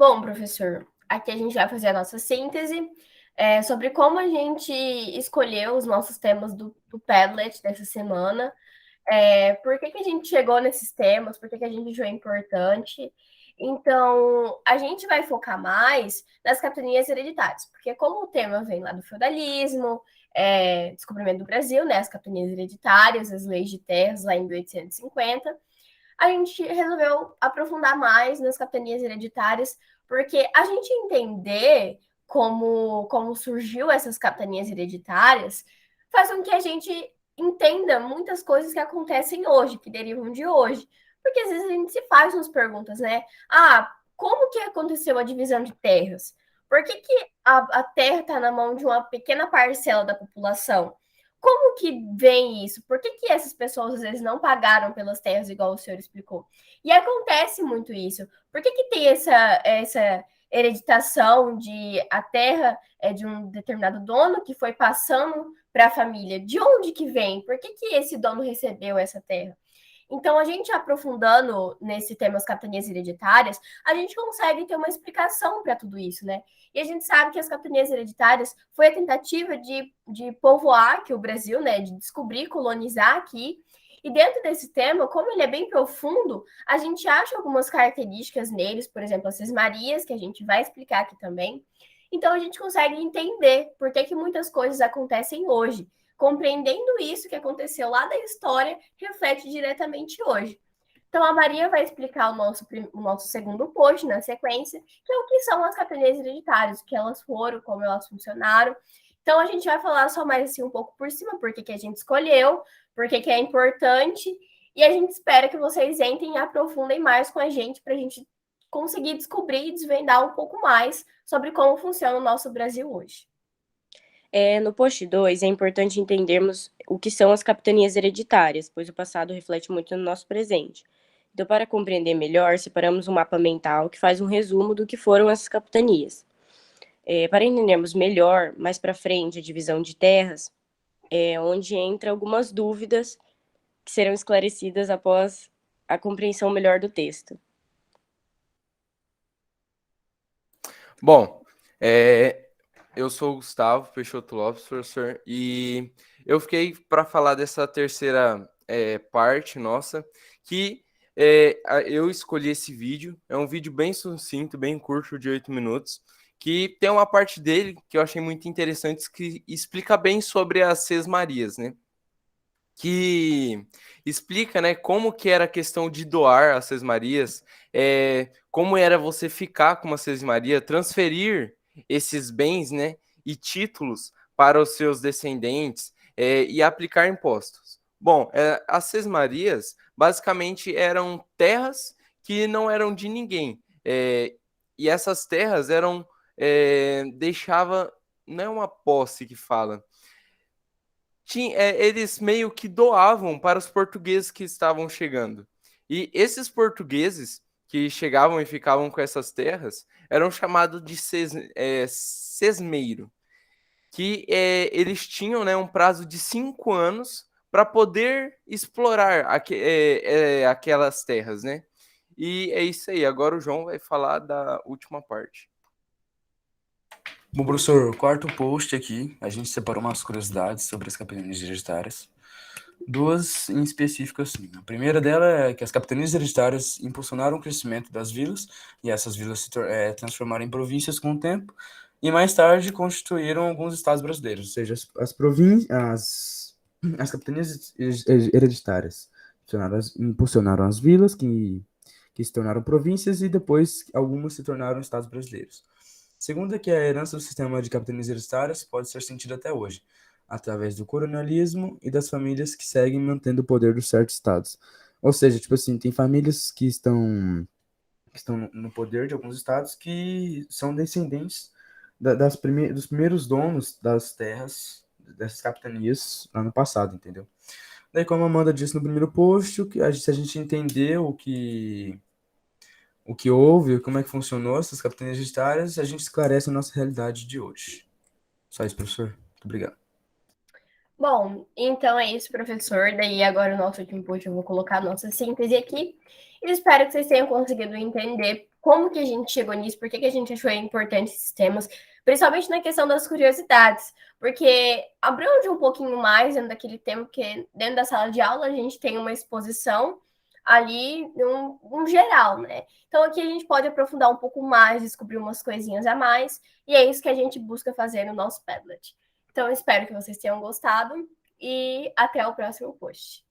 Bom, professor, aqui a gente vai fazer a nossa síntese sobre como a gente escolheu os nossos temas do Padlet dessa semana, por que a gente chegou nesses temas, por que a gente achou importante. Então, a gente vai focar mais nas capitanias hereditárias, porque como o tema vem lá do feudalismo, descobrimento do Brasil, né, as capitanias hereditárias, as leis de terras lá em 1850, a gente resolveu aprofundar mais nas capitanias hereditárias, porque a gente entender como surgiu essas capitanias hereditárias faz com que a gente entenda muitas coisas que acontecem hoje, que derivam de hoje. Porque às vezes a gente se faz umas perguntas, né? Ah, como que aconteceu a divisão de terras? Por que a terra está na mão de uma pequena parcela da população? Como que vem isso? Por que essas pessoas às vezes não pagaram pelas terras, igual o senhor explicou? E acontece muito isso. Por que tem essa hereditação de a terra é de um determinado dono que foi passando para a família? De onde que vem? Por que esse dono recebeu essa terra? Então, a gente aprofundando nesse tema as capitanias hereditárias, a gente consegue ter uma explicação para tudo isso, né? E a gente sabe que as capitanias hereditárias foi a tentativa de povoar aqui o Brasil, né? De descobrir, colonizar aqui. E dentro desse tema, como ele é bem profundo, a gente acha algumas características neles, por exemplo, as sesmarias, que a gente vai explicar aqui também. Então, a gente consegue entender por que muitas coisas acontecem hoje. Compreendendo isso que aconteceu lá da história, reflete diretamente hoje. Então, a Maria vai explicar o nosso segundo post na sequência, que é o que são as capitanias hereditárias, o que elas foram, como elas funcionaram. Então, a gente vai falar só mais assim um pouco por cima, por que a gente escolheu, por que é importante, e a gente espera que vocês entrem e aprofundem mais com a gente, para a gente conseguir descobrir e desvendar um pouco mais sobre como funciona o nosso Brasil hoje. No post 2, é importante entendermos o que são as capitanias hereditárias, pois o passado reflete muito no nosso presente. Então, para compreender melhor, separamos um mapa mental que faz um resumo do que foram essas capitanias. Para entendermos melhor, mais para frente, a divisão de terras, onde entra algumas dúvidas que serão esclarecidas após a compreensão melhor do texto. Bom, eu sou o Gustavo Peixoto Lopes, professor, e eu fiquei para falar dessa terceira parte nossa, que eu escolhi esse vídeo. É um vídeo bem sucinto, bem curto, de 8 minutos, que tem uma parte dele que eu achei muito interessante, que explica bem sobre as sesmarias, né? Que explica, né, como que era a questão de doar as sesmarias, como era você ficar com uma sesmaria, transferir esses bens, né, e títulos para os seus descendentes, e aplicar impostos. Bom, as sesmarias basicamente eram terras que não eram de ninguém, e essas terras eram deixava, não é uma posse que fala, eles meio que doavam para os portugueses que estavam chegando. E esses portugueses que chegavam e ficavam com essas terras eram chamados de sesmeiro, que eles tinham, né, um prazo de 5 anos para poder explorar aquelas terras, né? E é isso aí. Agora o João vai falar da última parte. Bom, professor, o quarto post aqui, a gente separou umas curiosidades sobre as capitanias hereditárias. Duas em específico, assim. A primeira dela é que as capitanias hereditárias impulsionaram o crescimento das vilas, e essas vilas se transformaram em províncias com o tempo, e mais tarde constituíram alguns estados brasileiros, ou seja, as capitanias hereditárias impulsionaram as vilas, que se tornaram províncias, e depois algumas se tornaram estados brasileiros. Segunda, que a herança do sistema de capitanias hereditárias pode ser sentida até hoje, através do colonialismo e das famílias que seguem mantendo o poder dos certos estados. Ou seja, tipo assim, tem famílias que estão no poder de alguns estados que são descendentes dos primeiros donos das terras, dessas capitanias lá no passado, entendeu? Daí, como a Amanda disse no primeiro post, se a gente entender o que houve, como é que funcionou essas capitanias hereditárias, a gente esclarece a nossa realidade de hoje. Só isso, professor. Muito obrigado. Bom, então é isso, professor. Daí agora o nosso último post eu vou colocar a nossa síntese aqui. E espero que vocês tenham conseguido entender como que a gente chegou nisso, por que a gente achou importante esses temas, principalmente na questão das curiosidades, porque abrange um pouquinho mais dentro daquele tema, porque dentro da sala de aula a gente tem uma exposição ali um geral, né? Então aqui a gente pode aprofundar um pouco mais, descobrir umas coisinhas a mais, e é isso que a gente busca fazer no nosso Padlet. Então espero que vocês tenham gostado e até o próximo post.